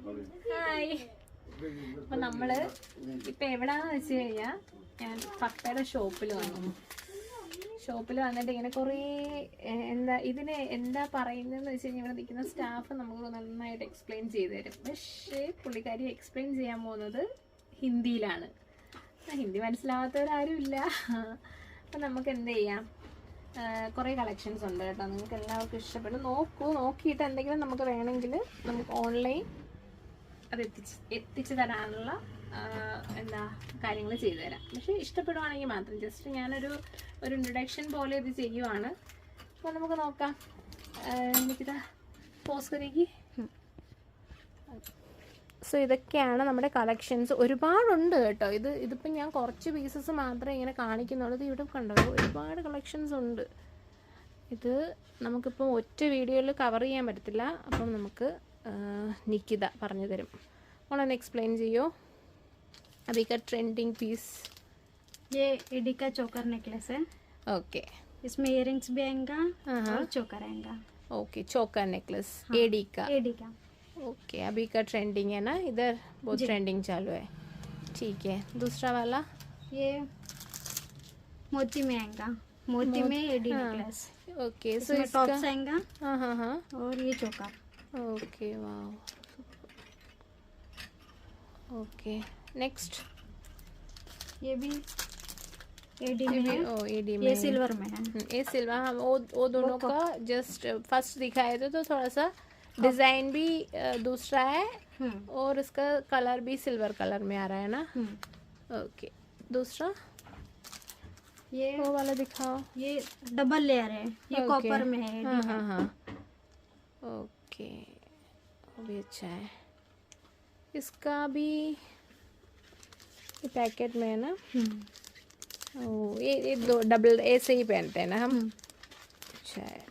Hi. അപ്പം നമ്മൾ ഇപ്പം എവിടെയാണെന്ന് വെച്ച് കഴിഞ്ഞാൽ ഞാൻ പപ്പയുടെ ഷോപ്പിൽ വന്നിട്ട് ഇങ്ങനെ കുറേ എന്താ പറയുന്നതെന്ന് വെച്ച് കഴിഞ്ഞാൽ ഇവിടെ നിൽക്കുന്ന സ്റ്റാഫ് നമുക്ക് നന്നായിട്ട് എക്സ്പ്ലെയിൻ ചെയ്തു തരും. പക്ഷേ പുള്ളിക്കാരി എക്സ്പ്ലെയിൻ ചെയ്യാൻ പോകുന്നത് ഹിന്ദിയിലാണ്. ഹിന്ദി മനസ്സിലാവാത്തവരാരും ഇല്ല. അപ്പം നമുക്ക് എന്ത് ചെയ്യാം, കുറേ കളക്ഷൻസ് ഉണ്ട് കേട്ടോ. നിങ്ങൾക്ക് എല്ലാവർക്കും ഇഷ്ടപ്പെടും. നോക്കിയിട്ട് എന്തെങ്കിലും നമുക്ക് വേണമെങ്കിൽ നമുക്ക് ഓൺലൈൻ അത് എത്തിച്ചു തരാനുള്ള കാര്യങ്ങൾ ചെയ്തു തരാം. പക്ഷേ ഇഷ്ടപ്പെടുവാണെങ്കിൽ മാത്രം ജസ്റ്റ് ഞാനൊരു ഇൻട്രൊഡക്ഷൻ പോലെ ഇത് ചെയ്യുവാണ്. അപ്പോൾ നമുക്ക് നോക്കാം. എനിക്കിതാ പോസ് കറിക്ക്. സോ ഇതൊക്കെയാണ് നമ്മുടെ കളക്ഷൻസ്. ഒരുപാടുണ്ട് കേട്ടോ. ഇതിപ്പം ഞാൻ കുറച്ച് പീസസ് മാത്രമേ ഇങ്ങനെ കാണിക്കുന്നുള്ളൂ. ഇവിടെ കണ്ടോ, ഒരുപാട് കളക്ഷൻസ് ഉണ്ട്. ഇത് നമുക്കിപ്പോൾ ഒറ്റ വീഡിയോയിൽ കവർ ചെയ്യാൻ പറ്റത്തില്ല. അപ്പം നമുക്ക് നിക്കിത പറഞ്ഞു തരും. ഓണൊന്ന് എക്സ്പ്ലെയിൻ ചെയ്യോ? अभी का ट्रेंडिंग पीस ये एडी का चोकर नेकलेस है. ओके. इसमें इयरिंग्स भी आएगा और चोकर आएगा. ओके, चोकर नेकलेस एडी का. ओके, अभी का ट्रेंडिंग है ना, इधर बहुत ट्रेंडिंग चालू है. ठीक है. दूसरा वाला ये मोती में आएगा. मोती में एडी नेकलेस. ओके. सो इसका टॉप्स आएगा. हाँ. और ये चोकर. Okay, wow. ओके, नेक्स्ट ये भी एडी में है. ओ एडी में. ये सिल्वर में है. ये सिल्वर. हम वो दोनों का जस्ट फर्स्ट दिखाए थे तो थोड़ा सा डिजाइन भी दूसरा है और इसका कलर भी सिल्वर कलर में आ रहा है ना. ओके. दूसरा ये वो वाला दिखाओ. ये डबल लेयर है. ये कॉपर में है. हाँ. ओके, वो भी अच्छा है. इसका भी ये पैकेट में है ना. ओ ये दो डबल ऐसे ही पहनते हैं ना हम. अच्छा है,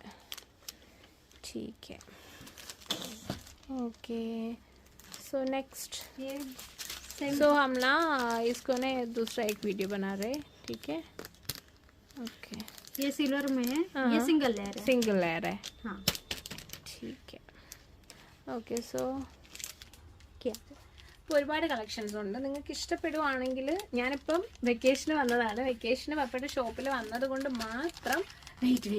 ठीक है. ओके. सो नेक्स्ट ये सो हम ना इसको ने दूसरा एक वीडियो बना रहे. ठीक है. ओके. ये सिल्वर में है. ये सिंगल लेयर है. सिंगल लेयर है. हाँ, ठीक है. ओके. सो ഒരുപാട് കളക്ഷൻസ് ഉണ്ട്. നിങ്ങൾക്ക് ഇഷ്ടപ്പെടുവാണെങ്കിൽ, ഞാനിപ്പം വെക്കേഷന് വന്നതാണ്. വെക്കേഷന് പപ്പയുടെ ഷോപ്പിൽ വന്നത് കൊണ്ട് മാത്രം വെയിറ്റ്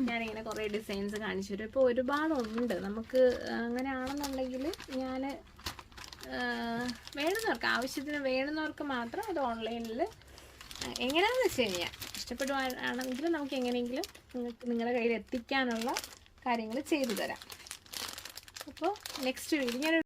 ഞാനിങ്ങനെ കുറേ ഡിസൈൻസ് കാണിച്ചു തരും. ഇപ്പോൾ ഒരുപാടുണ്ട്. നമുക്ക് അങ്ങനെയാണെന്നുണ്ടെങ്കിൽ ഞാൻ വേണമെന്നവർക്ക്, ആവശ്യത്തിന് വേണമെന്നവർക്ക് മാത്രം അത് ഓൺലൈനിൽ എങ്ങനെയാണെന്ന് വെച്ച് കഴിഞ്ഞാൽ ഇഷ്ടപ്പെടുവാണെങ്കിൽ നമുക്ക് എങ്ങനെയെങ്കിലും നിങ്ങളുടെ കയ്യിൽ എത്തിക്കാനുള്ള കാര്യങ്ങൾ ചെയ്തു തരാം. അപ്പോൾ നെക്സ്റ്റ് വീഡിയോ ഞാൻ